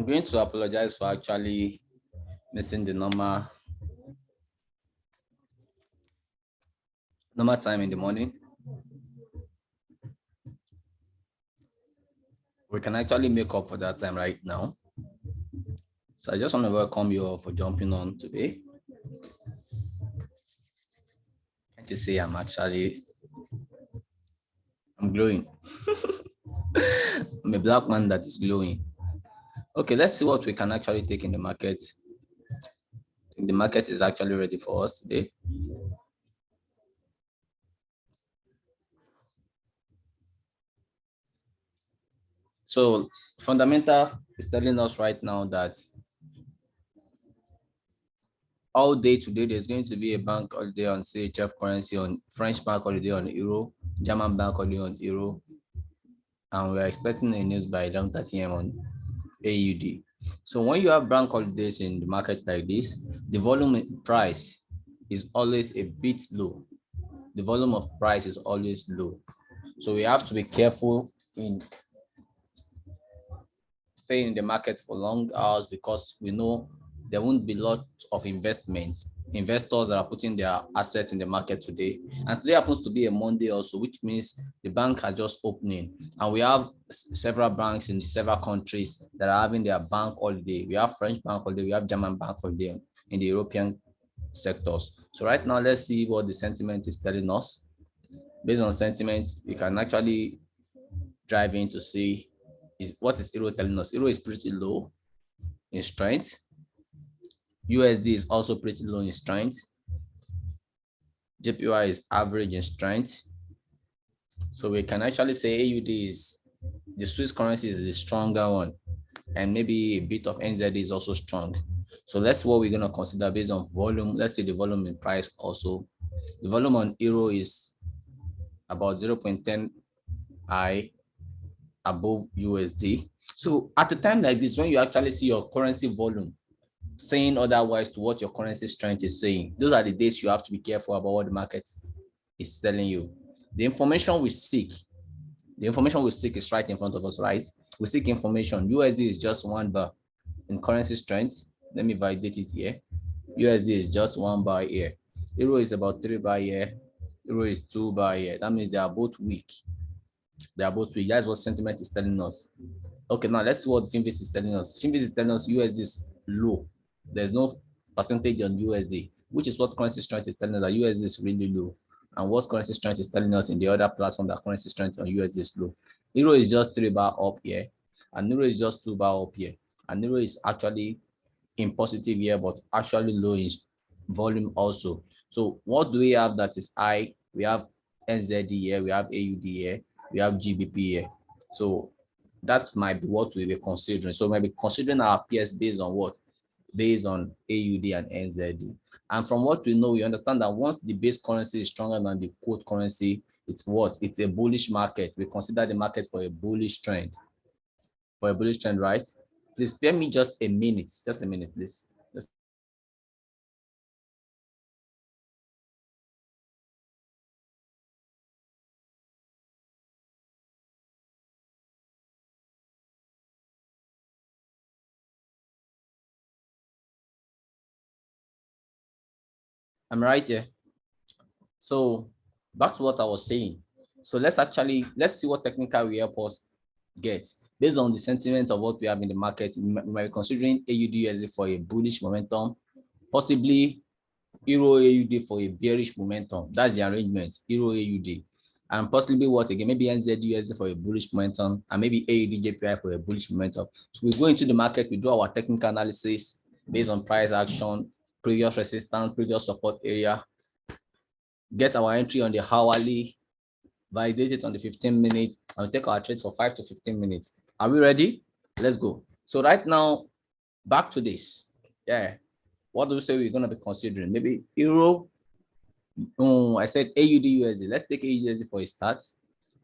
I'm going to apologize for actually missing the normal time in the morning. We can actually make up for that time right now. So I just want to welcome you all for jumping on today. Can't you see I'm glowing. I'm a black man that is glowing. Okay, let's see what we can actually take in the market. The market is actually ready for us today. So fundamental is telling us right now that all day today, there's going to be a bank holiday on CHF currency, on French bank holiday on Euro, German bank holiday on Euro, and we're expecting a news by 11:30 a.m. on AUD. So when you have bank holidays in the market like this, the volume price is always a bit low. The volume of price is always low. So we have to be careful in staying in the market for long hours, because we know there won't be lots of investors that are putting their assets in the market today. And today happens to be a Monday also, which means the bank are just opening. And we have several banks in several countries that are having their bank holiday. We have French bank holiday, we have German bank holiday in the European sectors. So right now, let's see what the sentiment is telling us. Based on sentiment, we can actually drive in to see what is Euro telling us. Euro is pretty low in strength. USD is also pretty low in strength. JPY is average in strength. So we can actually say AUD is, the Swiss currency is the stronger one, and maybe a bit of NZD is also strong. So that's what we're going to consider based on volume. Let's see the volume in price also. The volume on Euro is about 0.10 I above USD. So at a time like this, when you actually see your currency volume saying otherwise to what your currency strength is saying, those are the days you have to be careful about what the market is telling you. The information we seek is right in front of us, right? We seek information. USD is just 1 bar in currency strength. Let me validate it here. USD is just 1 bar here. Euro is about 3 bar here. Euro is 2 bar here. That means they are both weak. That's what sentiment is telling us. Okay, now let's see what Finbase is telling us. Finbase is telling us USD is low. There's no percentage on USD, which is what currency strength is telling us, that USD is really low. And what currency strength is telling us in the other platform, that currency strength on USD is low. Euro is just 3 bar up here, and Euro is just 2 bar up here. And Euro is actually in positive here, but actually low in volume also. So what do we have that is high? We have NZD here, we have AUD here, we have GBP here. So that might be what we were considering. So maybe considering our PS based on what? Based on AUD and NZD. And from what we know, we understand that once the base currency is stronger than the quote currency, it's what? It's a bullish market. We consider the market for a bullish trend. For a bullish trend, right? Please spare me just a minute. Just a minute, please. I'm right here. So back to what I was saying. So let's see what technical will help us get. Based on the sentiment of what we have in the market, we might be considering AUD USD for a bullish momentum, possibly Euro AUD for a bearish momentum. That's the arrangement, Euro AUD. And possibly what again? Maybe NZ USD for a bullish momentum, and maybe AUD JPY for a bullish momentum. So we go into the market, we do our technical analysis based on price action, previous resistance, previous support area, get our entry on the hourly, validate it on the 15 minutes, and take our trade for 5 to 15 minutes. Are we ready? Let's go. So right now, back to this. Yeah. What do we say we're going to be considering? Maybe Euro. I said AUD USD. Let's take AUD USD for a start.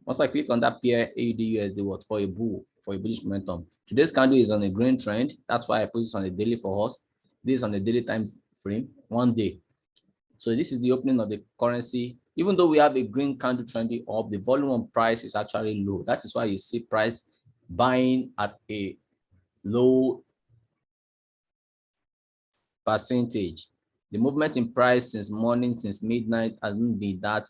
Once I click on that pair, AUD USD, what? For a bullish momentum. Today's candle is on a green trend. That's why I put this on the daily for us. This is on the daily time frame, 1 day. So this is the opening of the currency. Even though we have a green candle trending up, the volume of price is actually low. That is why you see price buying at a low percentage. The movement in price since morning, since midnight, hasn't been that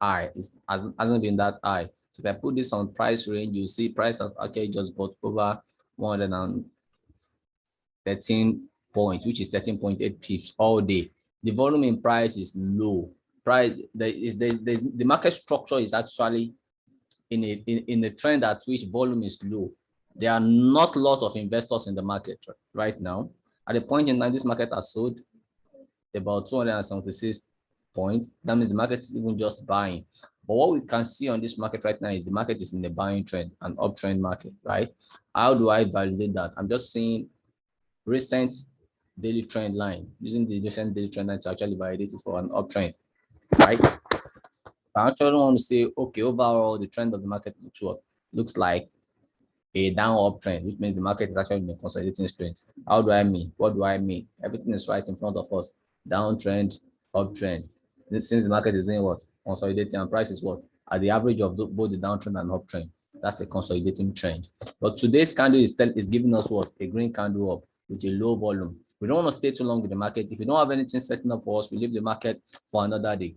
high. It hasn't been that high. So if I put this on price range, you see price has actually just got over 113 points, which is 13.8 pips all day. The volume in price is low. The market structure is actually in a trend at which volume is low. There are not a lot of investors in the market right now. At the point in time, this market has sold about 276 points. That means the market is even just buying. But what we can see on this market right now is the market is in the buying trend, an uptrend market, right? How do I validate that? I'm just seeing recent daily trend line, using the recent daily trend line to actually validate it for an uptrend, right? I actually want to say, okay, overall, the trend of the market looks like a down uptrend, which means the market is actually in a consolidating strength. How do I mean? What do I mean? Everything is right in front of us. Downtrend, uptrend. Since the market is doing what? Consolidating, and price is what? At the average of both the downtrend and uptrend. That's a consolidating trend. But today's candle is giving us what? A green candle up with a low volume. We don't want to stay too long with the market. If we don't have anything setting up for us, we leave the market for another day.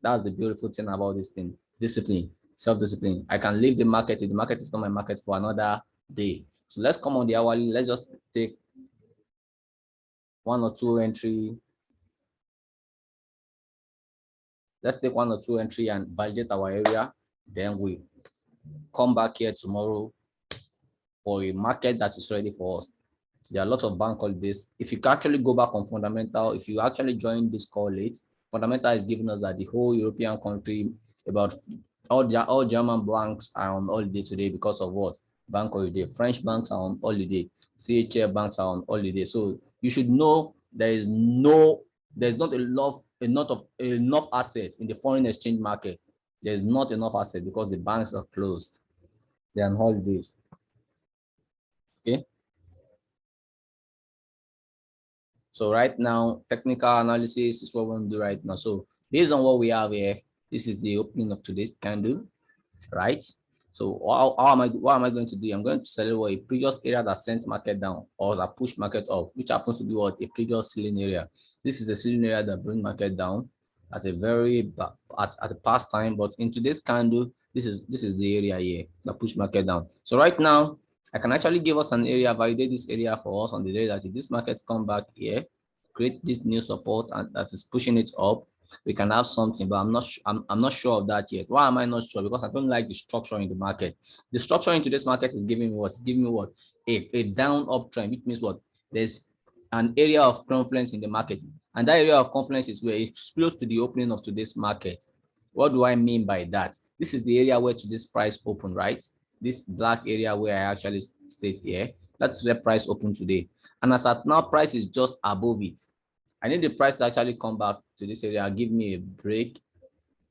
That's the beautiful thing about this thing. Discipline, self-discipline. I can leave the market if the market is not my market for another day. So let's come on the hourly. Let's just take one or two entry. Let's take one or two entry and validate our area. Then we come back here tomorrow for a market that is ready for us. There are a lot of bank holidays. If you can actually go back on fundamental, if you actually join this call late, fundamental is giving us that the whole European country, about all German banks are on holiday today because of what? Bank holiday. French banks are on holiday. CHL banks are on holiday. So you should know there's not enough assets in the foreign exchange market. There's not enough assets because the banks are closed. They're on holidays. Okay. So right now, technical analysis is what we're going to do right now. So based on what we have here, this is the opening of today's candle, right? So what am I going to do? I'm going to select a previous area that sent market down or that pushed market up, which happens to be what? A previous ceiling area. This is a ceiling area that brings market down at a very at a past time, but in today's candle, this is the area here that pushed market down. So right now, I can actually give us an area, validate this area for us on the day that if this market come back here, create this new support and that is pushing it up, we can have something, but I'm not sure of that yet. Why am I not sure? Because I don't like the structure in the market. The structure in today's market is giving me what? It's giving me what? A down uptrend, which means what? There's an area of confluence in the market, and that area of confluence is where it's close to the opening of today's market. What do I mean by that? This is the area where today's price opened, right? This black area where I actually state here, that's where price opened today. And as at now, price is just above it. I need the price to actually come back to this area, give me a break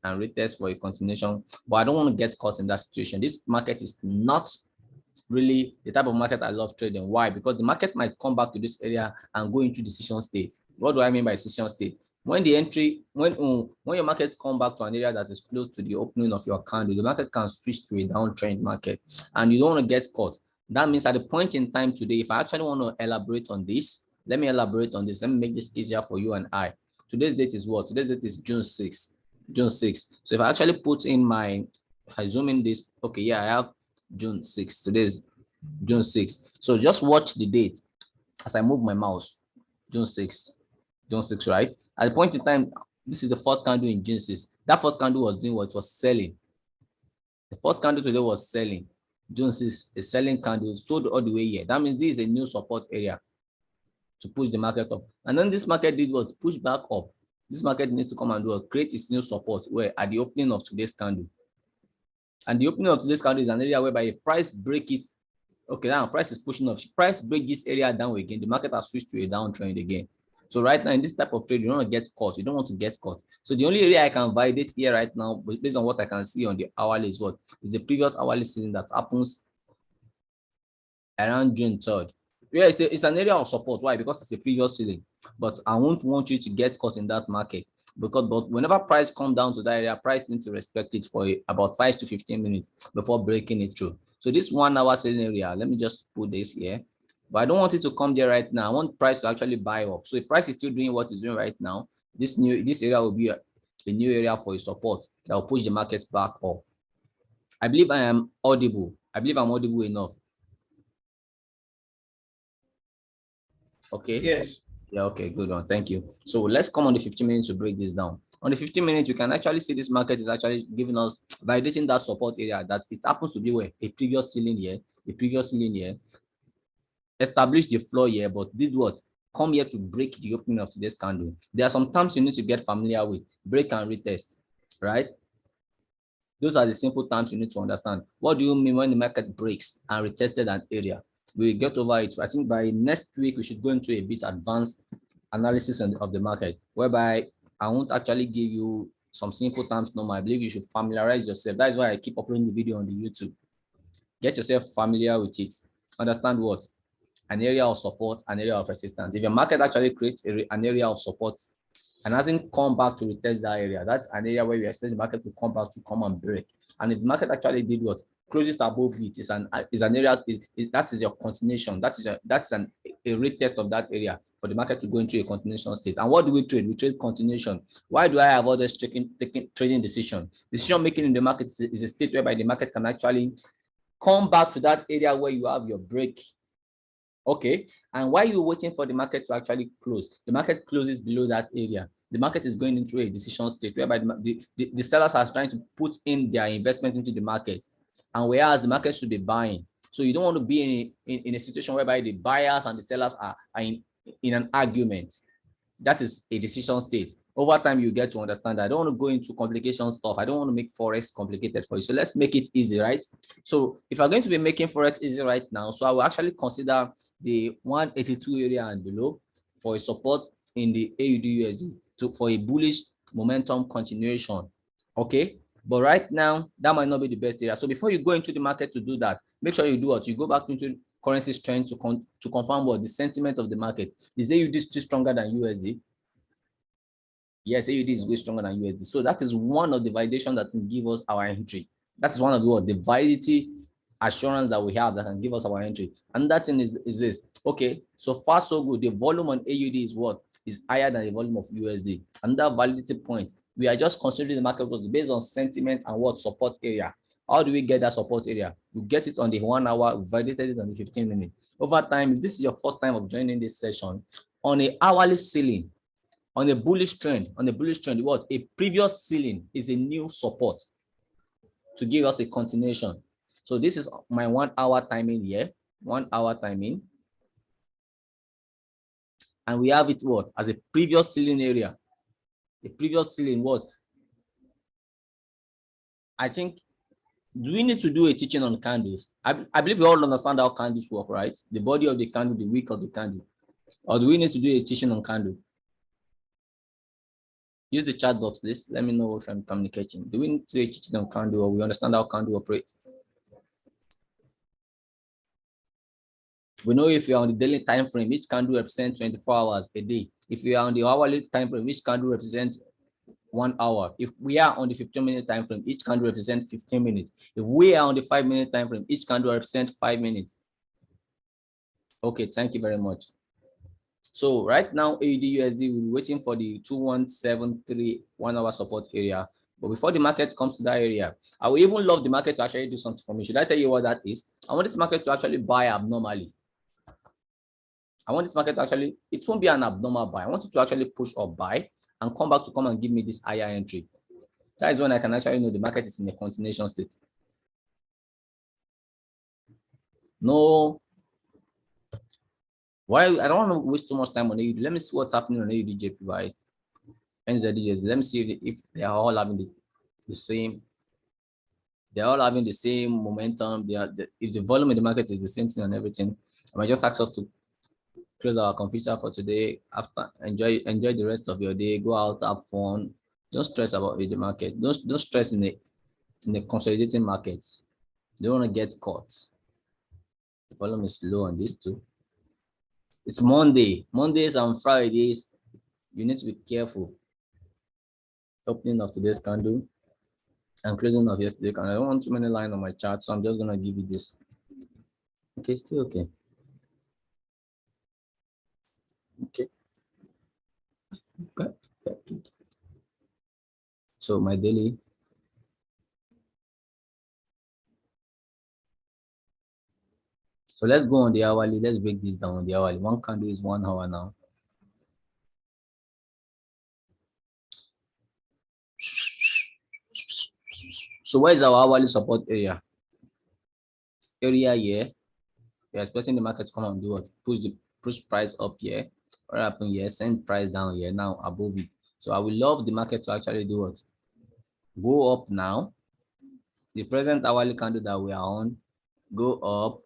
and retest for a continuation, but I don't want to get caught in that situation. This market is not really the type of market I love trading. Why? Because the market might come back to this area and go into decision state. What do I mean by decision state? When the entry, when your market come back to an area that is close to the opening of your candle, the market can switch to a downtrend market, and you don't want to get caught. That means at the point in time today, if I actually want to elaborate on this, let me elaborate on this. Let me make this easier for you and I. Today's date is what? Today's date is June 6th. June 6th. So if I actually put in if I zoom in this, okay, yeah, I have June 6th. Today's June 6th. So just watch the date as I move my mouse. June 6th. June 6th, right? At the point in time, this is the first candle in June 6th. That first candle was doing what? It was selling. The first candle today was selling. June 6th, a selling candle, sold all the way here. That means this is a new support area to push the market up. And then this market did what? Push back up. This market needs to come and do what? Create its new support where at the opening of today's candle. And the opening of today's candle is an area whereby if price break it, okay, now price is pushing up. Price break this area down again, the market has switched to a downtrend again. So right now in this type of trade, you don't want to get caught. You don't want to get caught. So the only area I can validate here right now, based on what I can see on the hourly, is what? Is the previous hourly ceiling that happens around June 3rd. Yeah, it's an area of support. Why? Because it's a previous ceiling. But I won't want you to get caught in that market. But whenever price comes down to that area, price needs to respect it for about 5 to 15 minutes before breaking it through. So this 1 hour selling area, let me just put this here. but I don't want it to come there right now. I want price to actually buy up. So if price is still doing what it's doing right now, this area will be a new area for a support that will push the markets back up. I believe I am audible. I believe I'm audible enough. Okay. Yes. Yeah, okay, good one. Thank you. So let's come on the 15 minutes to break this down. On the 15 minutes, you can actually see this market is actually giving us, validating that support area, that it happens to be where a previous ceiling here, establish the floor here, but did what? Come here to break the opening of today's candle. There are some terms you need to get familiar with: break and retest, right? Those are the simple terms you need to understand. What do you mean when the market breaks and retested an area? We'll get over it. I think by next week, we should go into a bit advanced analysis of the market, whereby I won't actually give you some simple terms no more. I believe you should familiarize yourself. That's why I keep uploading the video on the YouTube. Get yourself familiar with it. Understand what? An area of support, an area of resistance. If your market actually creates an area of support and hasn't come back to retest that area, that's an area where we expect the market to come back to come and break. And if the market actually did what? Closes above it, is an area, that is your continuation. That's a retest of that area for the market to go into a continuation state. And what do we trade? We trade continuation. Why do I have all this trading decision? Decision making in the market is a state whereby the market can actually come back to that area where you have your break. Okay, and while you're waiting for the market to actually close, the market closes below that area. The market is going into a decision state whereby the sellers are trying to put in their investment into the market, and whereas the market should be buying. So you don't want to be in a situation whereby the buyers and the sellers are in an argument. That is a decision state. Over time, you get to understand that. I don't want to go into complication stuff. I don't want to make Forex complicated for you. So let's make it easy, right? So if I'm going to be making Forex easy right now, so I will actually consider the 182 area and below for a support in the AUD-USD for a bullish momentum continuation. Okay, but right now, that might not be the best area. So before you go into the market to do that, make sure you do what? You go back into currency strength to confirm what the sentiment of the market. Is AUD still stronger than USD? Yes, AUD is way stronger than USD. So that is one of the validation that can give us our entry. That's one of the validity assurance that we have that can give us our entry. And that thing is this. Okay, so far so good. The volume on AUD is what? Is higher than the volume of USD. And that validity point, we are just considering the market based on sentiment and what support area. How do we get that support area? We get it on the 1 hour, we validated it on the 15 minutes. Over time, if this is your first time of joining this session, on a hourly ceiling, on a bullish trend, what? A previous ceiling is a new support to give us a continuation. So this is my 1 hour timing here, 1 hour timing. And we have it what? As a previous ceiling area. A previous ceiling what? I think, do we need to do a teaching on candles? I believe we all understand how candles work, right? The body of the candle, the wick of the candle. Or do we need to do a teaching on candle? Use the chat box, please. Let me know if I'm communicating. Do we need to do a teaching on candle, or we understand how candle operates? We know if you're on the daily time frame, each candle represents 24 hours a day. If you are on the hourly time frame, each candle represents 1 hour. If we are on the 15-minute time frame, each candle represents 15 minutes. If we are on the 5-minute time frame, each candle represents 5 minutes. Okay, thank you very much. So right now, AUD-USD, we're waiting for the 2173 1 hour support area. But before the market comes to that area, I would even love the market to actually do something for me. Should I tell you what that is? I want this market to actually buy abnormally. I want this market to actually, it won't be an abnormal buy. I want it to actually push or buy and come back to come and give me this higher entry. That is when I can actually know the market is in a continuation state. No. Why? I don't want to waste too much time on AUD. Let me see what's happening on AUD-JPY, NZD. Let me see if they are all having the same. They're all having the same momentum. If the volume in the market is the same thing and everything, I might just ask us to close our computer for today. After enjoy the rest of your day. Go out, have fun. Don't stress about the market. Don't stress in the consolidating markets. You don't want to get caught. The volume is low on these two. It's Monday. Mondays and Fridays, you need to be careful. Opening of today's candle and closing of yesterday candle. I don't want too many lines on my chart, so I'm just gonna give you this. Okay, still okay. So my daily. So let's go on the hourly. Let's break this down on the hourly. One candle is 1 hour now. So where is our hourly support area? Area here. We're expecting the market to come and do what? Push price up here. What happened here? Send price down here. Now above it. So I would love the market to actually do what? Go up now. The present hourly candle that we are on, go up,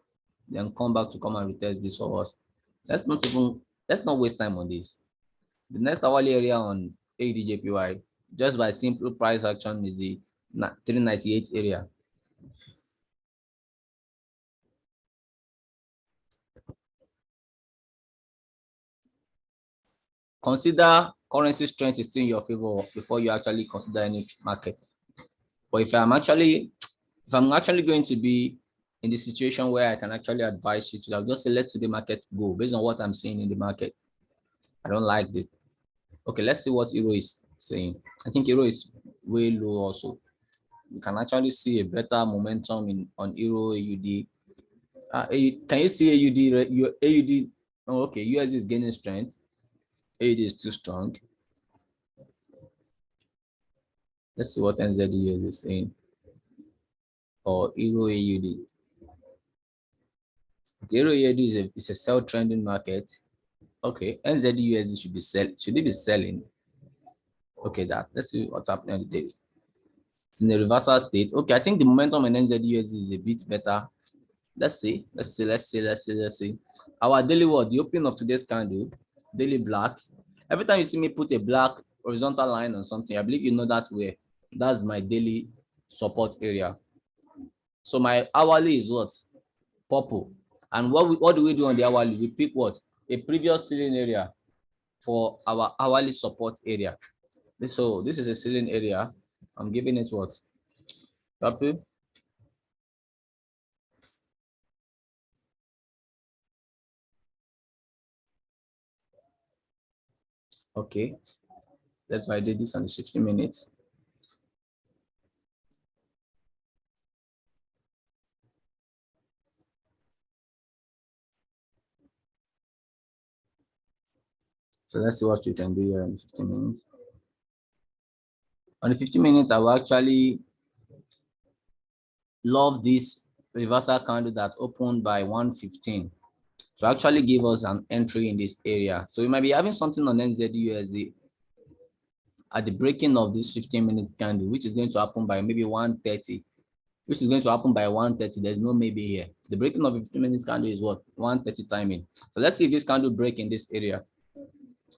then come back to come and retest this for us. Let's not waste time on this. The next hourly area on ADJPY, just by simple price action, is the 398 area. Consider currency strength is still in your favor before you actually consider any market. But if I'm actually going to be in the situation where I can actually advise you to have just say let the market go based on what I'm seeing in the market. I don't like it. Okay, let's see what Euro is saying. I think Euro is way low also. You can actually see a better momentum on Euro AUD. Can you see AUD? AUD? Oh, okay, USD is gaining strength. AUD is too strong. Let's see what NZUS is saying. Or Euro AUD. Okay, Euro AUD is a sell trending market. Okay, NZUSD should be selling. Should it be selling? Okay, let's see what's happening on the daily. It's in a reversal state. Okay, I think the momentum in NZUSD is a bit better. Let's see. Our daily what? The opening of today's candle, daily black. Every time you see me put a black horizontal line on something, I believe you know that's where. That's my daily support area. So my hourly is what? Purple. And what do we do on the hourly? We pick what? A previous ceiling area for our hourly support area. So this is a ceiling area. I'm giving it what? Purple. Okay. Let's validate this on the 60 minutes. So let's see what we can do here in 15 minutes. On the 15 minutes, I will actually love this reversal candle that opened by 115 to actually give us an entry in this area. So we might be having something on NZUSD at the breaking of this 15-minute candle, which is going to happen by maybe 130, which is going to happen by 130. There's no maybe here. The breaking of 15-minute candle is what? 130 timing. So let's see if this candle break in this area.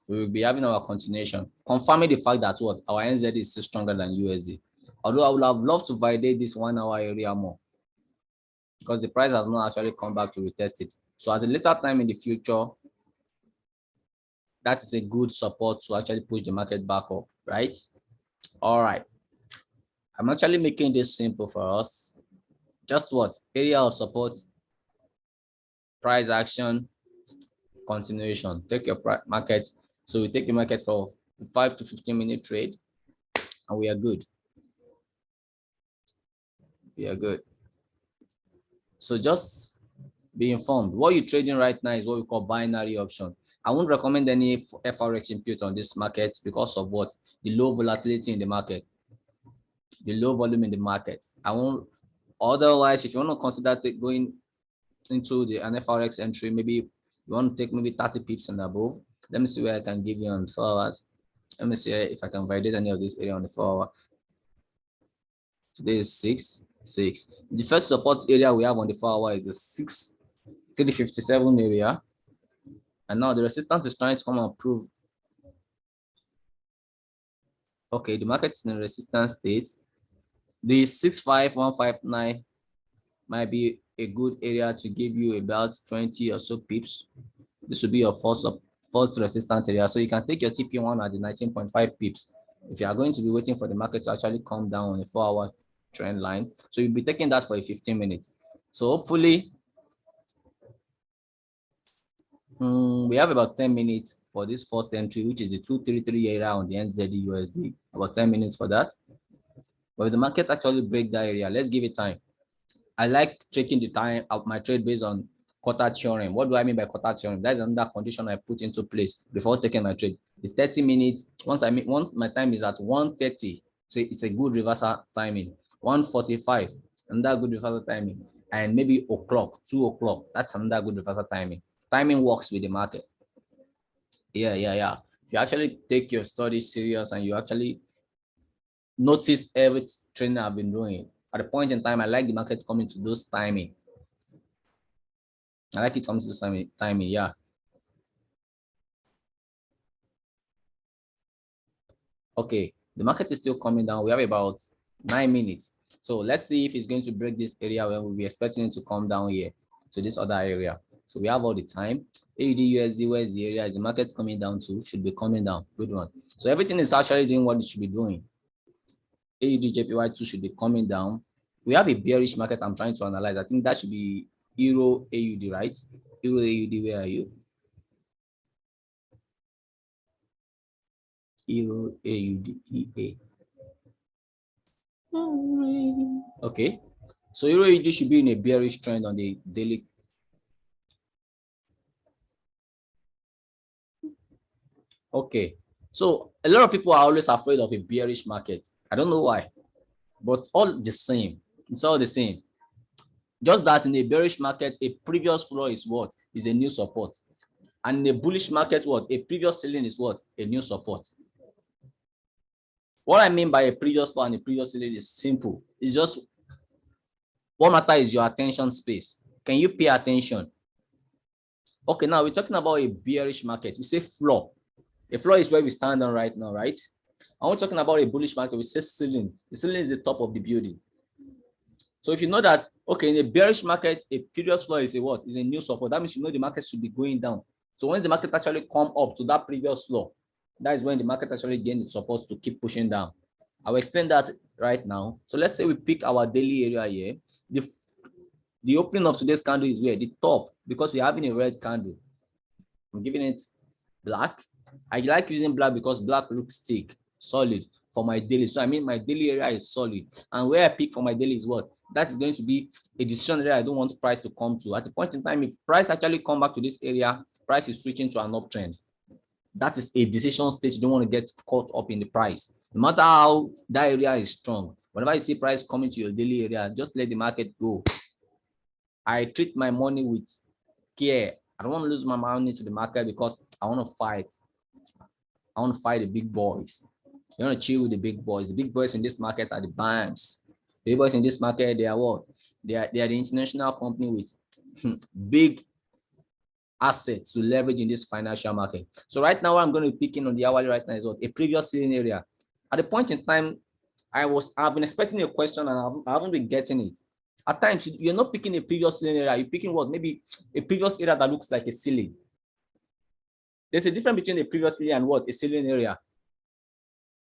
We will be having our continuation, confirming the fact that what our NZ is still stronger than USD. Although I would have loved to validate this 1 hour area more because the price has not actually come back to retest it. So at a later time in the future, that is a good support to actually push the market back up, right? All right. I'm actually making this simple for us. Just what? Area of support, price action, continuation. Take your market. So we take the market for 5 to 15-minute trade, and we are good. We are good. So just be informed. What you're trading right now is what we call binary option. I won't recommend any FRX input on this market because of what? The low volatility in the market, the low volume in the market. I won't. Otherwise, if you want to consider going into an FRX entry, maybe you want to take maybe 30 pips and above. Let me see where I can give you on 4 hours. Let me see if I can validate any of this area on the 4 hour. Today is 6. The first support area we have on the 4 hour is the 6,357 area. And now the resistance is trying to come and prove. Okay, the market is in a resistance state. The 65159 might be a good area to give you about 20 or so pips. This will be your first resistance area. So you can take your TP1 at the 19.5 pips if you are going to be waiting for the market to actually come down on a 4 hour trend line. So you'll be taking that for a 15 minutes. So hopefully we have about 10 minutes for this first entry, which is the 233 area on the NZD USD, about 10 minutes for that. But if the market actually break that area, let's give it time. I like checking the time of my trade based on quarter theorem. What do I mean by quarter theorem? That's another condition I put into place before taking my trade. The 30 minutes, once my time is at 1:30, so it's a good reversal timing. 1:45, another good reversal timing. And maybe o'clock, 2 o'clock, that's another good reversal timing. Timing works with the market. Yeah. If you actually take your studies serious and you actually notice every training I've been doing, at a point in time, I like the market coming to those timing. I like it comes to those timing, yeah. Okay, the market is still coming down. We have about 9 minutes. So let's see if it's going to break this area where we'll be expecting it to come down here to this other area. So we have all the time. AUD USD, where is the area? Is the market coming down to? Should be coming down. Good one. So everything is actually doing what it should be doing. AUD JPY2 should be coming down. We have a bearish market I'm trying to analyze. I think that should be Euro AUD, right? Euro AUD, where are you? Euro AUD EA. Okay, so Euro AUD should be in a bearish trend on the daily. Okay, so a lot of people are always afraid of a bearish market. I don't know why, but all the same, it's all the same. Just that in a bearish market, a previous floor is what? Is a new support. And in a bullish market, what? A previous ceiling is what? A new support. What I mean by a previous floor and a previous ceiling is simple. It's just what matter is your attention space. Can you pay attention? Okay, now we're talking about a bearish market. We say floor. A floor is where we stand on right now, right? And we're talking about a bullish market. We say ceiling. The ceiling is the top of the building. So if you know that, okay, in a bearish market, a previous floor is a what? Is a new support. That means you know the market should be going down. So when the market actually come up to that previous floor, that is when the market actually gains its support to keep pushing down. I will explain that right now. So let's say we pick our daily area here. The opening of today's candle is where? The top, because we're having a red candle. I'm giving it black. I like using black because black looks thick, solid for my daily. So I mean my daily area is solid. And where I pick for my daily is what? That is going to be a decision area I don't want price to come to. At the point in time, if price actually come back to this area, price is switching to an uptrend. That is a decision stage. You don't want to get caught up in the price. No matter how that area is strong, whenever you see price coming to your daily area, just let the market go. I treat my money with care. I don't want to lose my money to the market because I want to fight. I want to fight the big boys. You want to chill with the big boys. The big boys in this market are the banks. The big boys in this market, they are what? They are the international company with big assets to leverage in this financial market. So right now, what I'm going to be picking on the hourly right now is what? A previous ceiling area. At the point in time, I've been expecting a question and I haven't been getting it. At times, you're not picking a previous ceiling area. You're picking what? Maybe a previous area that looks like a ceiling. There's a difference between a previous ceiling and what? A ceiling area.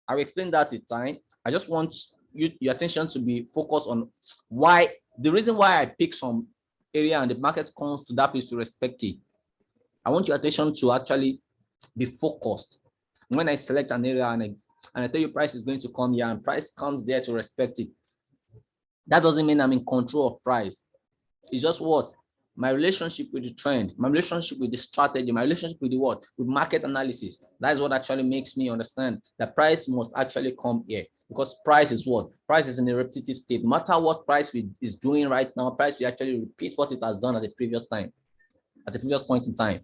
I will explain that in time. I just want your attention to be focused on why, the reason why I pick some area and the market comes to that place to respect it. I want your attention to actually be focused. When I select an area and I tell you price is going to come here and price comes there to respect it, that doesn't mean I'm in control of price. It's just what? My relationship with the trend, my relationship with the strategy, my relationship with the what? With market analysis. That is what actually makes me understand that price must actually come here, because price is what? Price is in a repetitive state. No matter what price is doing right now, price will actually repeat what it has done at the previous time, at the previous point in time.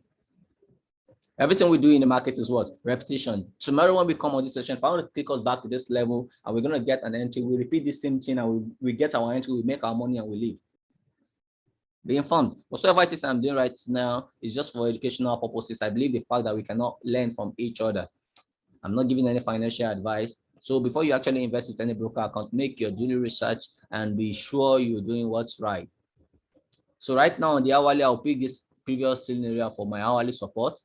Everything we do in the market is what? Repetition. Tomorrow when we come on this session, if I want to take us back to this level and we're going to get an entry, we repeat the same thing and we get our entry, we make our money and we leave. Be informed. Whatever it is I'm doing right now is just for educational purposes. I believe the fact that we cannot learn from each other. I'm not giving any financial advice. So before you actually invest with any broker account, make your due research and be sure you're doing what's right. So right now on the hourly, I'll pick this previous ceiling area for my hourly support.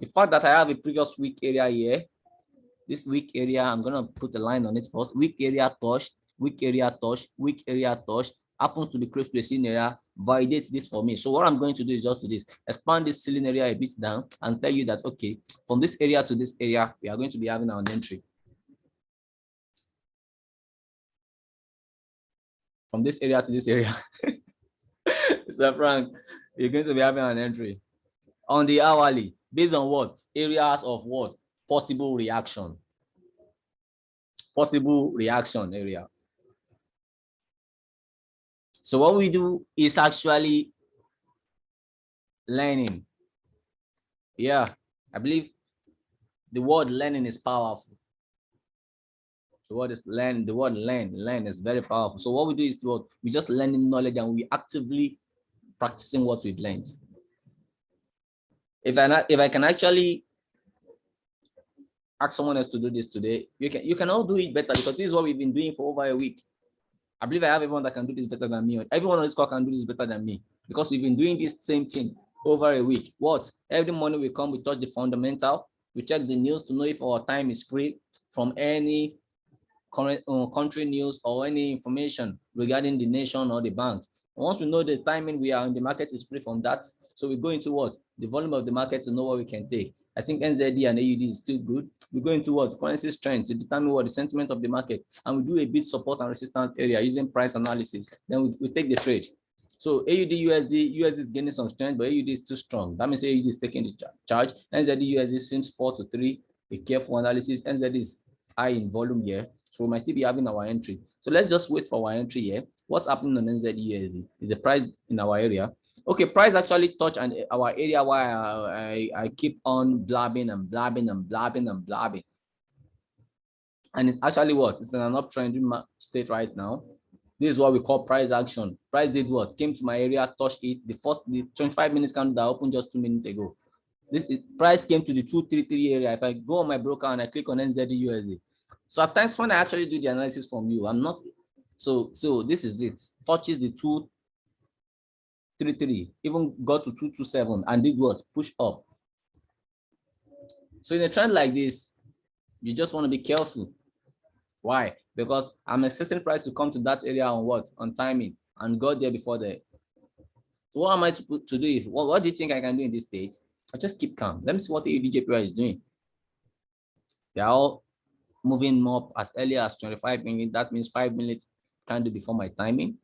The fact that I have a previous weak area here, this weak area, I'm going to put a line on it first. Weak area touch, weak area touch, weak area touch, happens to be close to a ceiling area, validate this for me. So what I'm going to do is just do this, expand this ceiling area a bit down and tell you that, okay, from this area to this area, we are going to be having our entry. From this area to this area. Mr. Frank, you're going to be having an entry. On the hourly, based on what? Areas of what? Possible reaction. Possible reaction area. So what we do is actually learning. Yeah, I believe the word learning is powerful. The word is learn. The word learn is very powerful. So what we do is what we just learning knowledge and we actively practicing what we've learned. If I can actually ask someone else to do this today, you can all do it better because this is what we've been doing for over a week. I believe I have everyone that can do this better than me. Everyone on this call can do this better than me because we've been doing this same thing over a week. What? Every morning we come, we touch the fundamental, we check the news to know if our time is free from any current country news or any information regarding the nation or the bank. Once we know the timing we are in the market is free from that, so we go into what? The volume of the market to know what we can take. I think NZD and AUD is still good. We go into what? Currency strength to determine what the sentiment of the market, and we do a bit support and resistance area using price analysis. Then we take the trade. So AUD USD is gaining some strength, but AUD is too strong. That means AUD is taking the charge. NZD USD seems 4 to 3. A careful analysis. NZD is high in volume here. So we might still be having our entry. So let's just wait for our entry here. What's happening on NZUSD? Is the price in our area? Okay, price actually touch and our area while I keep on blabbing and blabbing and blabbing and blabbing. And it's actually what? It's in an uptrend state right now. This is what we call price action. Price did what? Came to my area, touched it. The 25 minutes candle that opened just 2 minutes ago. Price came to the 233 area. If I go on my broker and I click on NZUSD, so at times when I actually do the analysis from you, I'm not, so this is it, touches the 233, even got to 227 and did what? Push up. So in a trend like this, you just want to be careful. Why? Because I'm expecting price to come to that area on what? On timing and got there before the. So what am I to do? If what do you think I can do in this state? I just keep calm. Let me see what the ADJPI is doing. They are all moving up as early as 25 minutes. That means 5 minutes can do before my timing.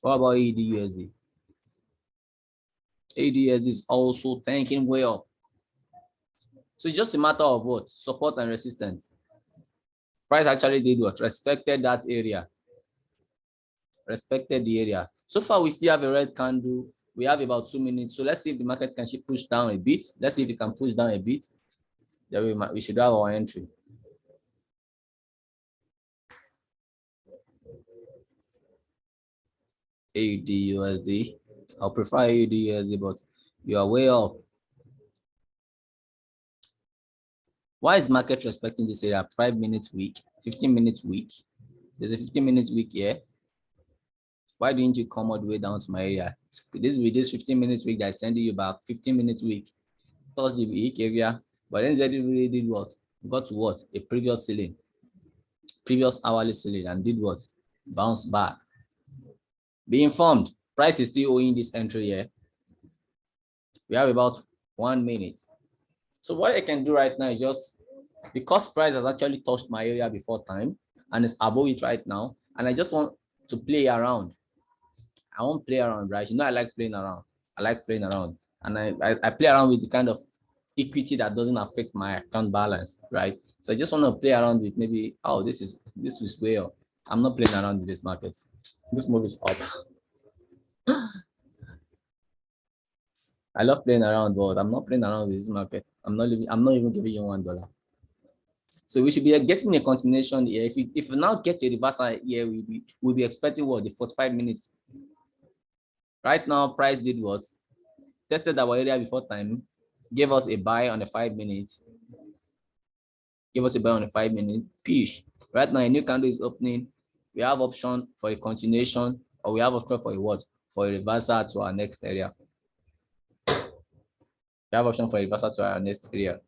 What about ADUSD? ADUSD is also tanking way up. So it's just a matter of what? Support and resistance. Price actually did what? Respected that area. Respected the area. So far, we still have a red candle. We have about 2 minutes. So let's see if the market can push down a bit. Let's see if it can push down a bit. Then we should have our entry. AUD/USD. I'll prefer AUD/USD, but you are way up. Why is market respecting this area? 5 minutes week, 15 minutes week. There's a 15 minutes week here. Why didn't you come all the way down to my area? This 15 minutes week that's sending you back, 15 minutes week, Thursday week area. But then ZD really did what? Got to what? A previous ceiling, previous hourly ceiling, and did what? Bounce back. Be informed, price is still owing this entry here. We have about 1 minute. So what I can do right now is just, because price has actually touched my area before time and it's above it right now, and I just want to play around. I won't play around, right? You know, I like playing around. I like playing around, and I play around with the kind of equity that doesn't affect my account balance, right? So I just want to play around with maybe, oh, this is way up. I'm not playing around with this market. This move is up. I love playing around, but I'm not playing around with this market. I'm not even giving you $1. So we should be getting a continuation here. If we now get a reversal here, we'll be expecting what? The 45 minutes. Right now, price did what? Tested our area before time, gave us a buy on the 5 minutes. Give us a buy on the 5 minute push. Right now, a new candle is opening. We have option for a continuation, or we have option for a what? For a reversal to our next area. We have option for a reversal to our next area.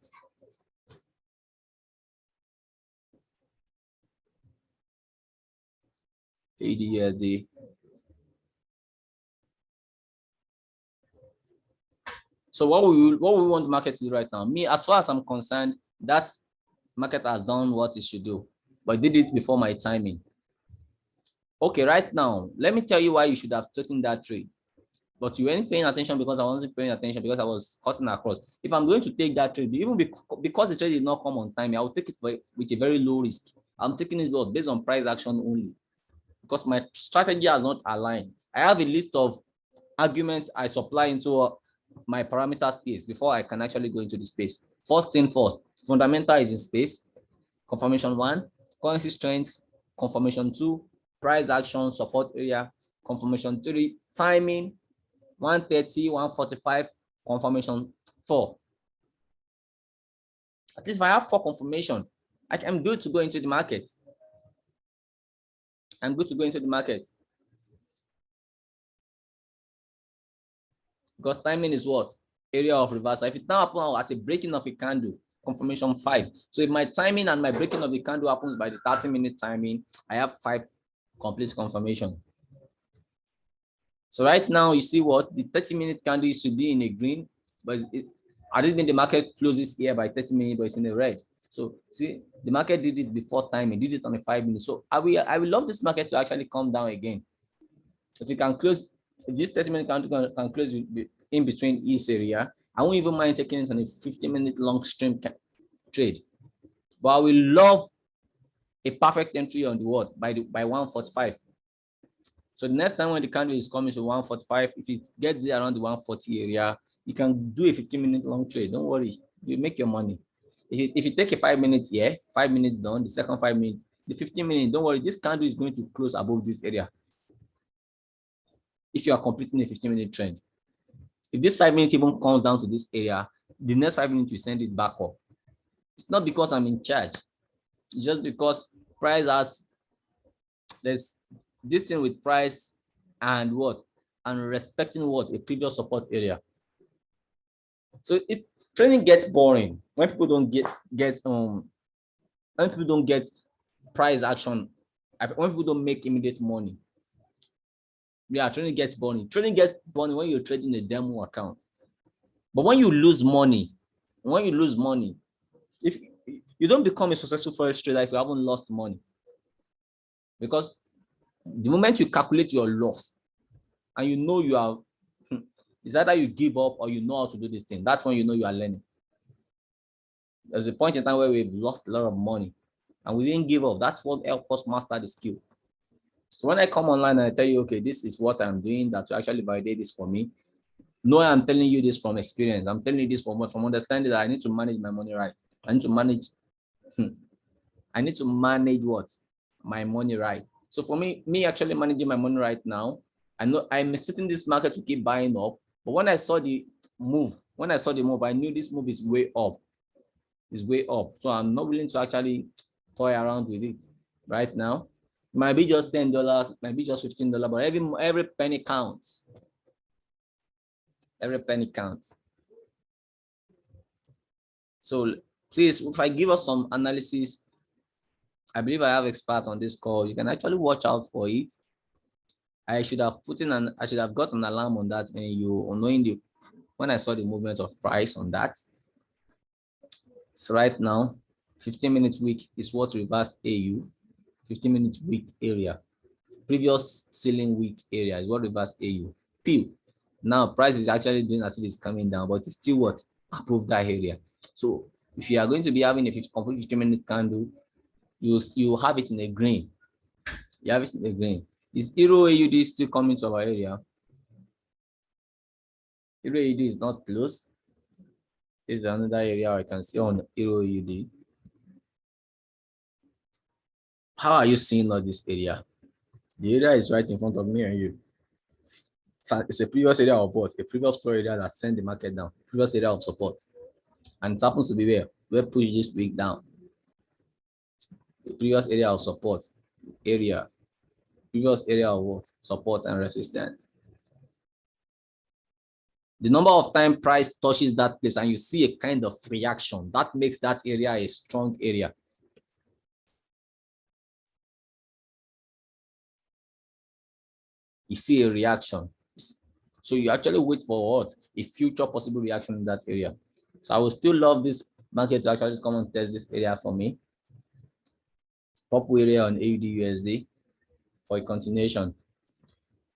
ADUSD. So what we want the market to do right now, me, as far as I'm concerned, that market has done what it should do, but did it before my timing. Okay, right now, let me tell you why you should have taken that trade. But you weren't paying attention because I wasn't paying attention because I was cutting across. If I'm going to take that trade, even because the trade did not come on time, I will take it with a very low risk. I'm taking it based on price action only because my strategy has not aligned. I have a list of arguments I supply into my parameter space before I can actually go into the space. First thing first, fundamental is in space. Confirmation 1, currency strength. Confirmation 2, price action, support area. Confirmation 3, timing. 130, 145, confirmation 4. At least if I have 4 confirmation, I'm good to go into the market. I'm good to go into the market. Because timing is what? Area of reversal. If it now happens at a breaking of a candle, confirmation 5. So if my timing and my breaking of the candle happens by the 30-minute timing, I have 5 complete confirmation. So right now, you see what? The 30-minute candle should be in a green, but I didn't think the market closes here by 30 minutes, but it's in a red. So see, the market did it before timing, did it on a 5 minutes. So I will love this market to actually come down again. If we can close, if this 30-minute candle can close in between each area, I won't even mind taking it on a 15-minute long stream trade. But I will love a perfect entry on the what by 145. So the next time when the candle is coming to 145, if it gets there around the 140 area, you can do a 15-minute long trade. Don't worry, you make your money. If you take a 5 minute here, 5 minutes done, the second 5 minutes, the 15 minutes, don't worry, this candle is going to close above this area. If you are completing a 15-minute trend. If this 5 minutes even comes down to this area, the next 5 minutes you send it back up. It's not because I'm in charge. It's just because price has, there's this thing with price and what? And respecting what? A previous support area. So trading gets boring when people don't get when people don't get price action, when people don't make immediate money. Yeah, trading gets boring. Trading gets boring when you're trading a demo account. But when you lose money, if you don't become a successful forex trader if you haven't lost money. Because the moment you calculate your loss and you know you are, it's either you give up or you know how to do this thing. That's when you know you are learning. There's a point in time where we've lost a lot of money and we didn't give up. That's what helped us master the skill. So when I come online and I tell you, okay, this is what I'm doing that to actually validate this for me. No, I'm telling you this from experience. I'm telling you this from understanding that I need to manage my money right. I need to manage what? My money right. So for me actually managing my money right now, I know I'm expecting this market to keep buying up. But when I saw the move, I knew this move is way up. It's way up. So I'm not willing to actually toy around with it right now. It might be just $10, it might be just $15, but every penny counts. Every penny counts. So please, if I give us some analysis, I believe I have experts on this call. You can actually watch out for it. I should have got an alarm on that when I saw the movement of price on that. So right now, 15-minute wick is what reversed AU. 15-minute wick area. Previous ceiling wick area is what reversed AU. P. Now price is actually doing as it is coming down, but it's still what? Above that area. So if you are going to be having a complete 15-minute candle, you have it in a green. You have it in a green. Is Euro AUD still coming to our area? Euro AUD is not close. This is another area I can see on Euro AUD. How are you seeing all this area? The area is right in front of me and you. It's a previous area of what? A previous floor area that sent the market down. Previous area of support. And it happens to be where push this week down. The previous area of support. Previous area of what? Support and resistance. The number of times price touches that place and you see a kind of reaction, that makes that area a strong area. You see a reaction. So you actually wait for what? A future possible reaction in that area. So I would still love this market to actually come and test this area for me. Purple area on AUD USD for a continuation.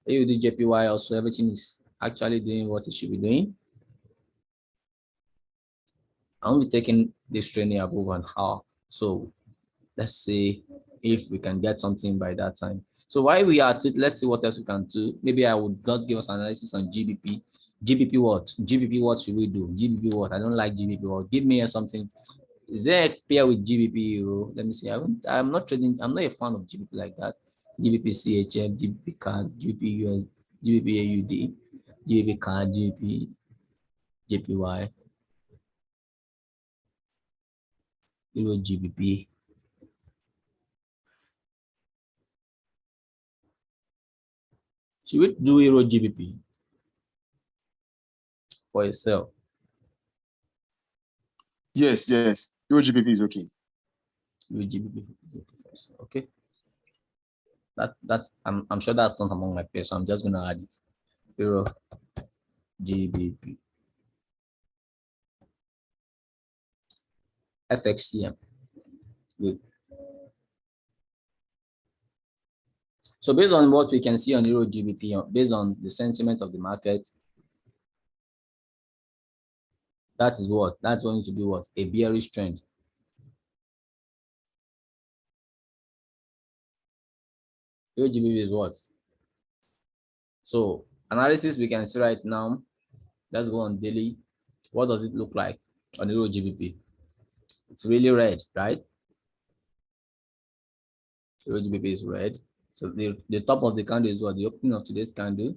AUD JPY also, everything is actually doing what it should be doing. I'm only taking this training above an hour. So let's see if we can get something by that time. So while we are at it, let's see what else we can do. Maybe I would just give us analysis on GBP. GBP what? GBP what should we do? GBP what? I don't like GBP what. Give me something. Is there a pair with GBP euro? Let me see. I'm not trading. I'm not a fan of GBP like that. GBP CHF, GBP CAD, GBP US, GBP AUD, GBP CAD, GBP JPY, Euro GBP. Should we do Euro GBP for itself? Yes. Euro GBP is okay. Euro GBP for itself. Okay. I'm sure that's not among my peers, so I'm just gonna add it. Euro GBP. FXCM. Good. So based on what we can see on Euro GBP, based on the sentiment of the market, that is what? That's going to be what? A bearish trend. Euro GBP is what? So analysis we can see right now. Let's go on daily. What does it look like on Euro GBP? It's really red, right? Euro GBP is red. So the top of the candle is what? The opening of today's candle.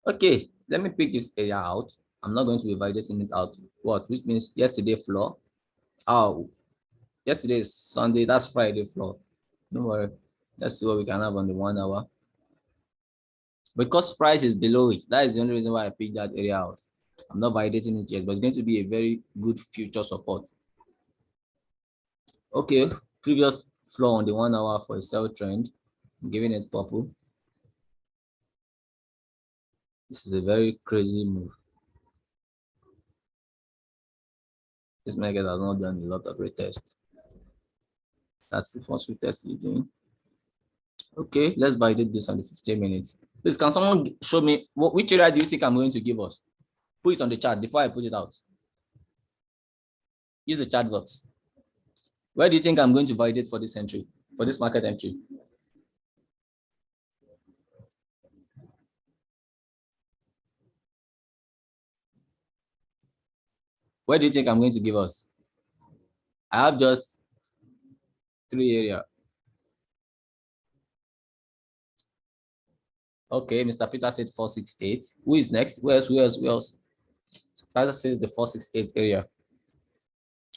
Okay, let me pick this area out. I'm not going to be validating it out. What? Which means yesterday floor. Oh, yesterday is Sunday. That's Friday floor. Don't worry. Let's see what we can have on the 1 hour. Because price is below it, that is the only reason why I picked that area out. I'm not validating it yet, but it's going to be a very good future support. Okay, previous floor on the 1 hour for a sell trend. I'm giving it purple. This is a very crazy move. This market has not done a lot of retest. That's the first retest you're doing. Okay, let's validate this on the 15 minutes. Please, can someone show me which area do you think I'm going to give us? Put it on the chart before I put it out. Use the chat box. Where do you think I'm going to validate for this entry, for this market entry? Where do you think I'm going to give us? I have just 3 areas. Okay, Mr. Peter said 468. Who is next? Who else? Peter says the 468 area.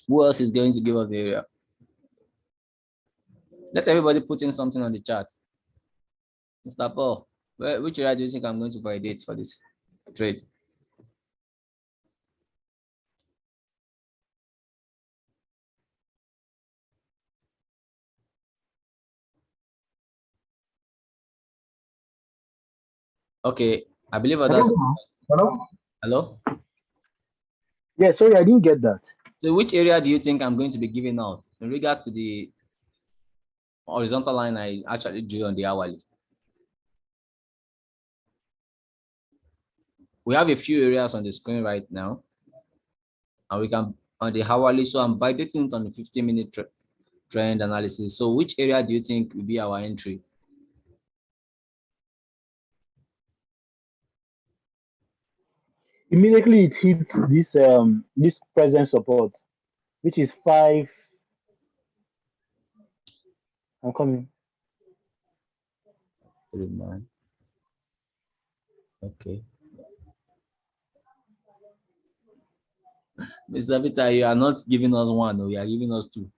Who else is going to give us the area? Let everybody put in something on the chart. Mr. Paul, which area do you think I'm going to validate for this trade? Okay, I believe that's Hello? hello. Yeah, sorry, I didn't get that. So which area do you think I'm going to be giving out in regards to the horizontal line I actually drew on the hourly? We have a few areas on the screen right now, and we can on the hourly. So I'm validating it on the 15-minute trend analysis. So which area do you think will be our entry? Immediately it hit this present support, which is 5. I'm coming. 39. Okay. Mr. Peter, you are not giving us one, no, you are giving us 2.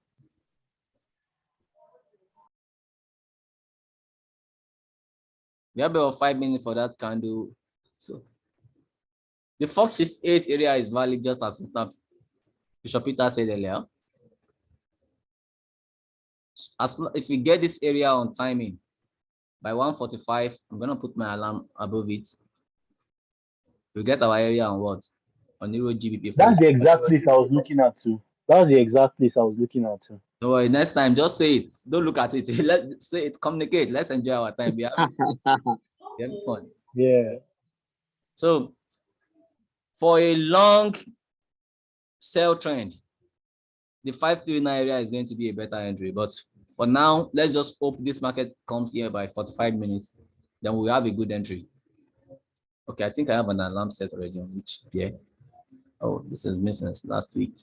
We have about 5 minutes for that candle. So the 468 area is valid, just as Mr. Bishop Peter said earlier. If we get this area on timing, By 1:45, I'm gonna put my alarm above it. We get our area on what? On Euro GBP That's first. the exact place I was looking at too. That's the exact place I was looking at too. Don't worry, next time just say it. Don't look at it. Let's say it, communicate. Let's enjoy our time. Be having fun. Yeah. So for a long sell trend, the 539 area is going to be a better entry. But for now, let's just hope this market comes here by 45 minutes. Then we have a good entry. Okay, I think I have an alarm set already on which pair. Oh, this is missing last week.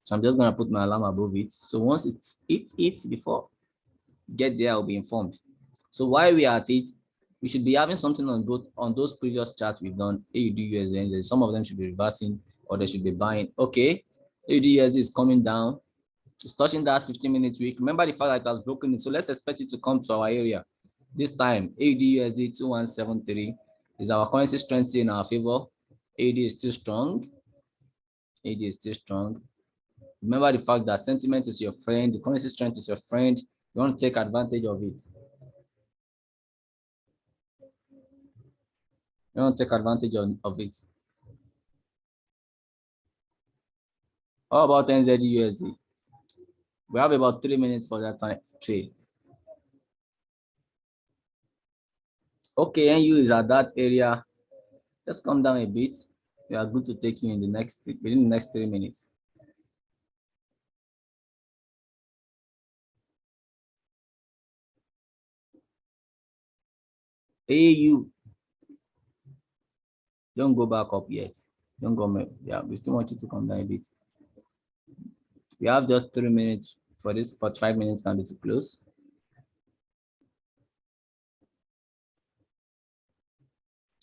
So I'm just gonna put my alarm above it. So once it hits before get there, I'll be informed. So while we are at it, we should be having something on both on those previous charts we've done. AUD USD, some of them should be reversing or they should be buying. Okay, AUD USD is coming down. It's touching that 15-minute week. Remember the fact that it has broken it. So let's expect it to come to our area. This time, AUD USD 2173 is our currency strength in our favor. AUD is still strong. AUD is still strong. Remember the fact that sentiment is your friend, the currency strength is your friend. You want to take advantage of it. You want to take advantage of it. How about NZD USD? We have about 3 minutes for that time trade. Okay, NU is at that area. Just come down a bit. We are good to take you in the next within the next 3 minutes. AU. Don't go back up yet. Don't go. Yeah, we still want you to come down a bit. We have just 3 minutes for this. For 5 minutes can be too close.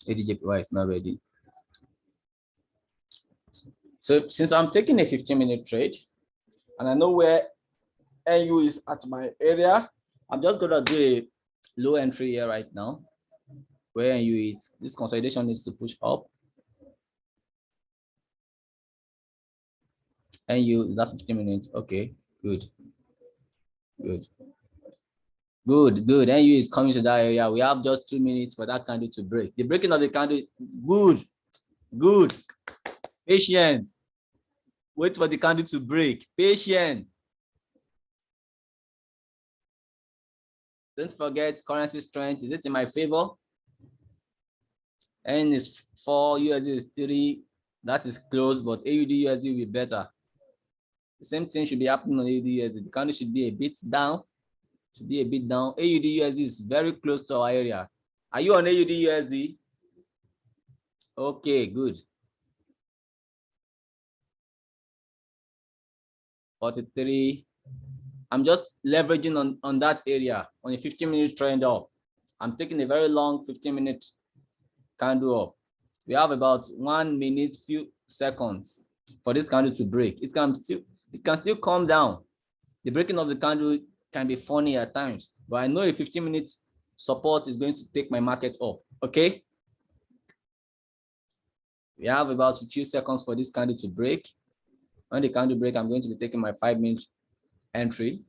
ADJPY is not ready. So since I'm taking a 15-minute trade, and I know where NU is at my area, I'm just gonna do a low entry here right now. Where NU is, this consolidation needs to push up. NU is that 15 minutes? Okay, good. Good. Good, good. NU is coming to that area. We have just 2 minutes for that candle to break. The breaking of the candle, good, good. Patience. Wait for the candle to break. Patience. Don't forget currency strength. Is it in my favor? N is 4, USD is 3. That is close, but AUD USD will be better. The same thing should be happening on AUD USD. The candle should be a bit down. Should be a bit down. AUD USD is very close to our area. Are you on AUD USD? Okay, good. 43. I'm just leveraging on that area on a 15-minute trend up. I'm taking a very long 15-minute candle up. We have about 1 minute, few seconds for this candle to break. It can still come down. The breaking of the candle can be funny at times, but I know a 15-minute support is going to take my market up. Okay. We have about a few seconds for this candle to break. When the candle break, I'm going to be taking my 5-minute entry.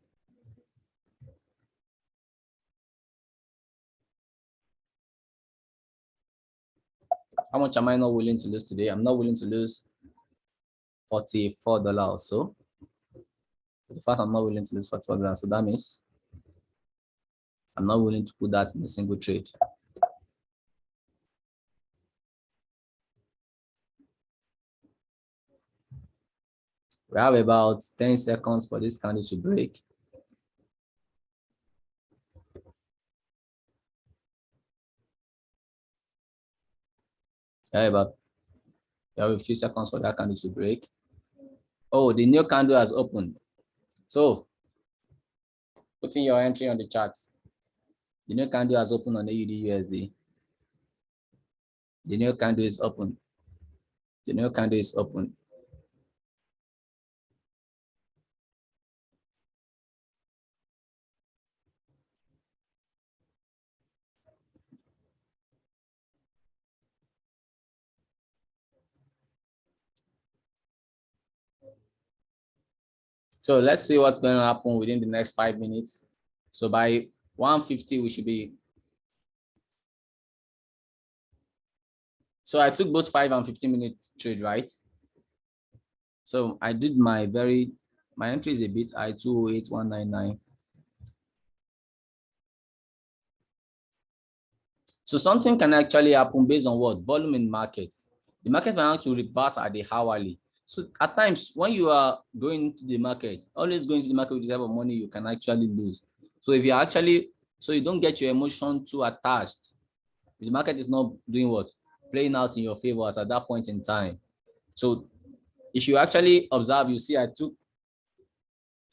How much am I not willing to lose today? I'm not willing to lose $44 or so. The fact I'm not willing to lose $44, so that means I'm not willing to put that in a single trade. We have about 10 seconds for this candle to break. We have a few seconds for that candle to break. Oh, the new candle has opened. So, putting your entry on the chart. The new candle has opened on AUD USD. The new candle is open. The new candle is open. So let's see what's going to happen within the next 5 minutes. So by 150, we should be. So I took both 5 and 15-minute trade, right? So I did my entry is a bit high, 208,199. So something can actually happen based on what? Volume in market. The market might have to reverse at the hourly. So at times when you are going to the market, always going to the market with the type of money you can actually lose. So if you actually, so you don't get your emotion too attached. If the market is not doing what? Playing out in your favor at that point in time. So if you actually observe, you see I took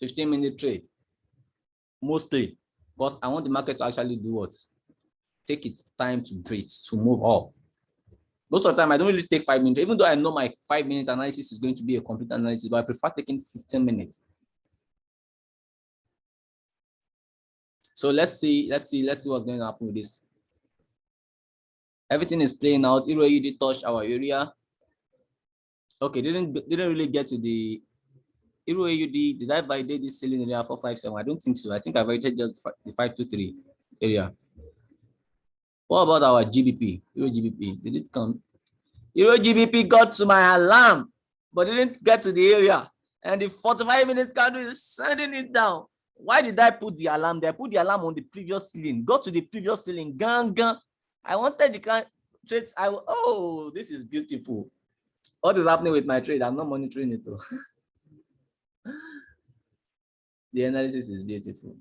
15-minute trade mostly because I want the market to actually do what? Take its time to breathe, to move up. Most of the time, I don't really take 5 minutes, even though I know my 5-minute analysis is going to be a complete analysis, but I prefer taking 15 minutes. So let's see what's going to happen with this. Everything is playing out. You did touch our area. Okay, didn't really get to the AUD. Did I validate this ceiling area 457? I don't think so. I think I validated just the 523 area. What about our GBP? Euro GBP, did it come? Euro GBP got to my alarm, but didn't get to the area. And the 45 minutes candle is sending it down. Why did I put the alarm there? I put the alarm on the previous ceiling. Got to the previous ceiling. Gang. I wanted the trade. Oh, this is beautiful. What is happening with my trade? I'm not monitoring it though. The analysis is beautiful.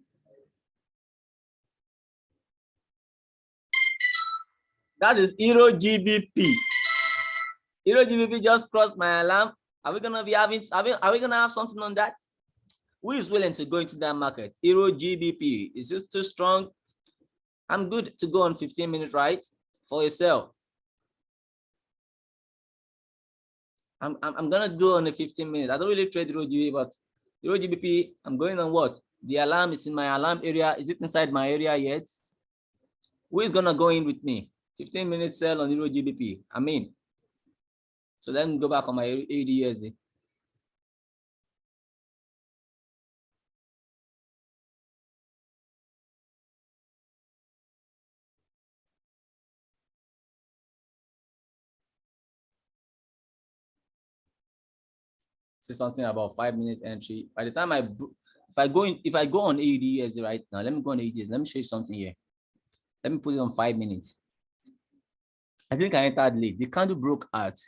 That is Euro GBP. Euro GBP just crossed my alarm. Are we gonna be having? Are we gonna have something on that? Who is willing to go into that market? Euro GBP, is this too strong? I'm good to go on 15-minute, right? For a sell. I'm gonna go on a 15-minute. I don't really trade Euro GBP, but Euro GBP, I'm going on what? The alarm is in my alarm area. Is it inside my area yet? Who is gonna go in with me? 15-minute sell on Euro GBP. I'm in. So let me go back on my AUD. Say something about 5-minute entry. By the time if I go on AUD right now, let me go on AUD. Let me show you something here. Let me put it on 5 minutes. I think I entered late. The candle broke at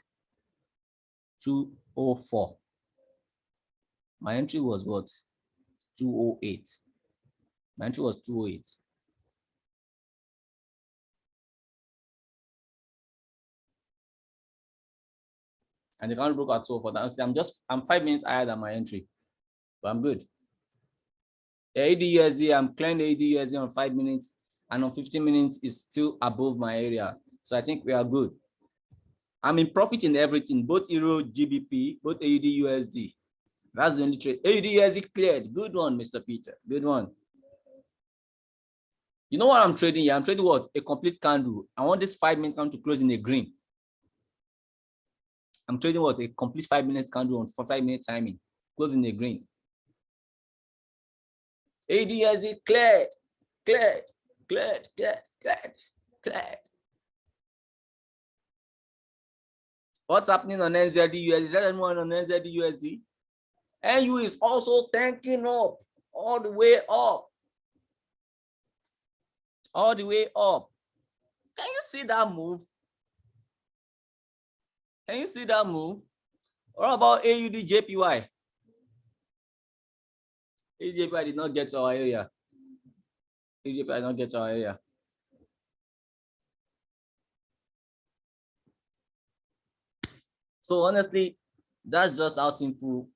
204. My entry was what? 208. My entry was 208. And the candle broke at 204. I'm 5 minutes higher than my entry, but I'm good. The AUD, I'm clearing the AUD on 5 minutes, and on 15 minutes is still above my area. So I think we are good. I'm in profit in everything, both Euro GBP, both AUD USD. That's the only trade. AUD USD cleared. Good one, Mr. Peter. Good one. You know what I'm trading here? I'm trading what? A complete candle. I want this 5-minute candle to close in a green. I'm trading what? A complete 5-minute candle on for 5-minute timing. Close in a green. AUD USD cleared. Cleared. Cleared. Cleared. Cleared. Cleared. What's happening on NZD USD? Is there anyone on NZD USD? NU is also tanking up all the way up. All the way up. Can you see that move? Can you see that move? What about AUD JPY? AUD JPY did not get to our area. AUD JPY did not get to our area. So honestly, that's just how simple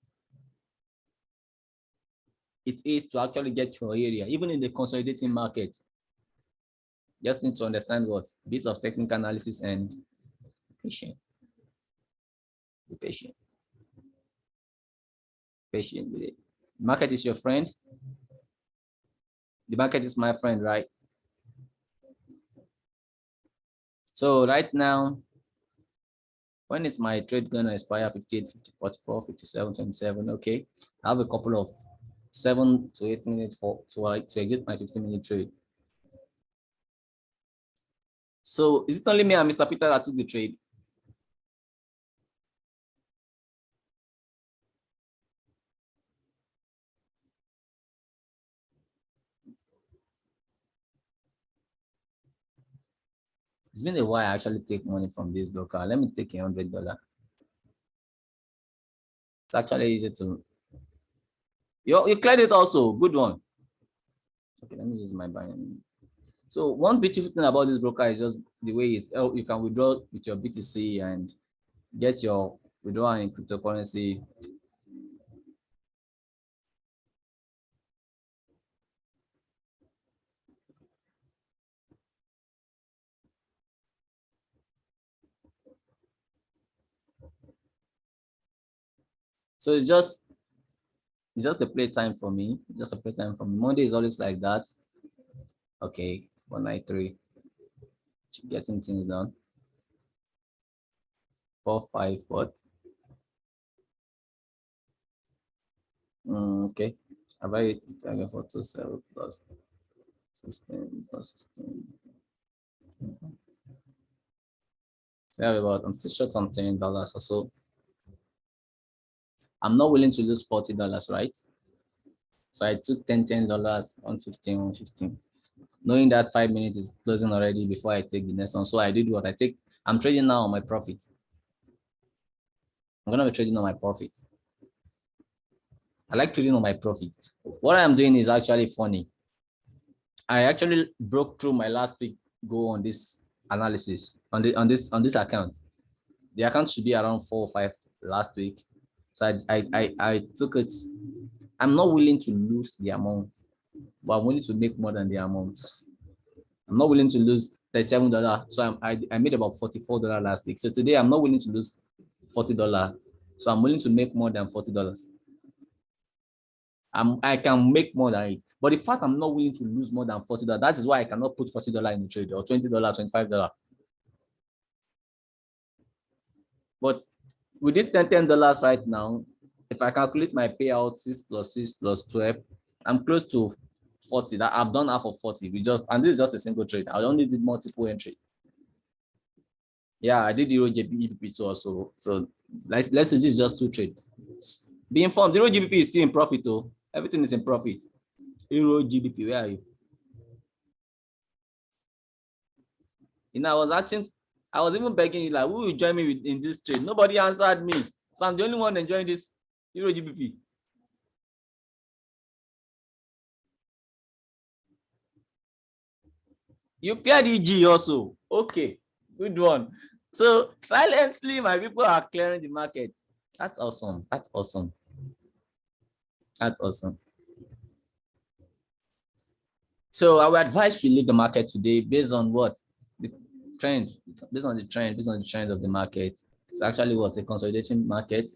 it is to actually get your area, even in the consolidating market. Just need to understand what bits of technical analysis and patient. Be patient. Patient with it. Market is your friend. The market is my friend, right? So right now, when is my trade gonna expire? 58, 50, 44, 57, 27. Okay. I have a couple of 7 to 8 minutes to exit my 15-minute trade. So is it only me and Mr. Peter that took the trade? It's been a while I actually take money from this broker. Let me take $100. It's actually easy to. You cleared it also. Good one. Okay, let me use my buying. So one beautiful thing about this broker is just the way you can withdraw with your BTC and get your withdrawal in cryptocurrency. So it's just a playtime for me. Just a playtime for me. Monday is always like that. Okay, 193. Getting things done. 4-5 what? Okay. Have I target for 27 plus 16 plus 16? So yeah, I'm still short on $10 or so. I'm not willing to lose $40, right? So I took $10, 115, 115. Knowing that 5 minutes is closing already before I take the next one. So I did what I take. I'm trading now on my profit. I'm gonna be trading on my profit. I like trading on my profit. What I'm doing is actually funny. I actually broke through my last week goal on this analysis on this account. The account should be around 4 or 5 last week. So I took it. I'm not willing to lose the amount, but I'm willing to make more than the amount. I'm not willing to lose $37. So I made about $44 last week. So today I'm not willing to lose $40. So I'm willing to make more than $40. I can make more than it. But the fact I'm not willing to lose more than $40, that is why I cannot put $40 in the trade or $20, $25. But with this $10 right now, if I calculate my payout 6 plus 6 plus 12, I'm close to 40. That I've done half of 40. And this is just a single trade. I only did multiple entry. Yeah, I did Euro GBP too also. So let's say this is just 2 trades. Be informed, Euro GBP is still in profit though. Everything is in profit. Euro GBP, where are you? I was even begging you, like, who will join me in this trade? Nobody answered me. So I'm the only one enjoying this Euro GBP. You cleared EG also. Okay, good one. So silently, my people are clearing the market. That's awesome. That's awesome. That's awesome. So I would advise you leave the market today based on what? The trend, based on the trend of the market. It's actually what? A consolidating market.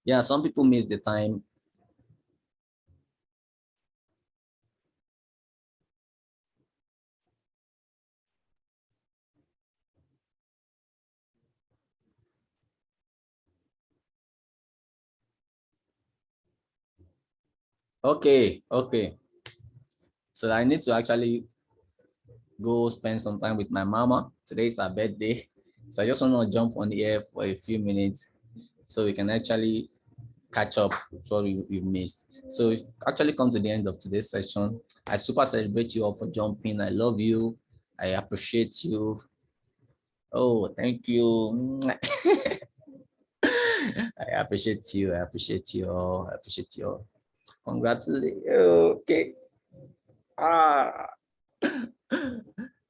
Yeah, some people miss the time. Okay. So I need to actually go spend some time with my mama. Today is her birthday. So I just want to jump on the air for a few minutes so we can actually catch up with what we've missed. So actually come to the end of today's session. I super celebrate you all for jumping. I love you. I appreciate you. Oh, thank you. I appreciate you. I appreciate you all. I appreciate you all. Congratulations. Okay.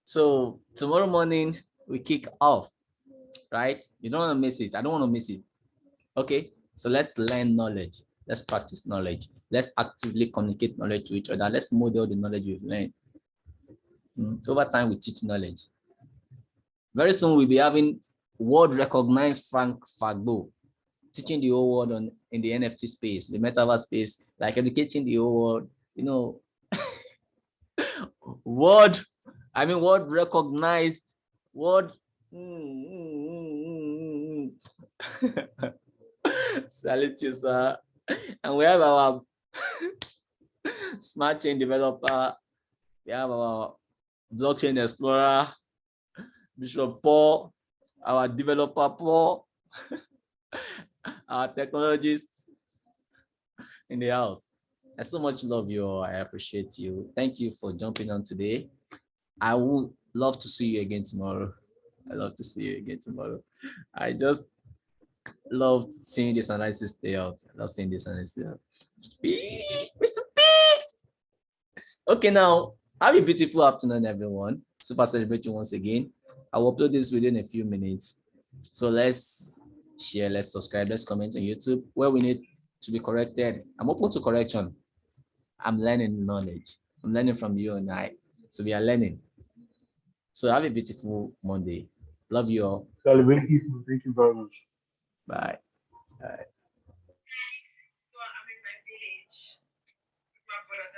So tomorrow morning we kick off, right? You don't want to miss it. I don't want to miss it. Okay. So let's learn knowledge. Let's practice knowledge. Let's actively communicate knowledge to each other. Let's model the knowledge we've learned. Over time, we teach knowledge. Very soon, we'll be having world recognized Frank Fagbo, teaching the whole world in the NFT space, the metaverse space, like educating the whole world, world recognized, world. Salute you, sir. And we have our Smart chain developer. We have our blockchain explorer, Bishop Paul, our developer Paul, our technologist in the house. I so much love you all. I appreciate you. Thank you for jumping on today. I would love to see you again tomorrow. I love to see you again tomorrow. I just love seeing this analysis play out. I love seeing this analysis play out. Mr. P. Okay, now have a beautiful afternoon, everyone. Super celebrate you once again. I will upload this within a few minutes. So let's share, let's subscribe, let's comment on YouTube where we need to be corrected. I'm open to correction. I'm learning knowledge. I'm learning from you and I. So we are learning. So have a beautiful Monday. Love you all. Thank you very much. Bye. Bye.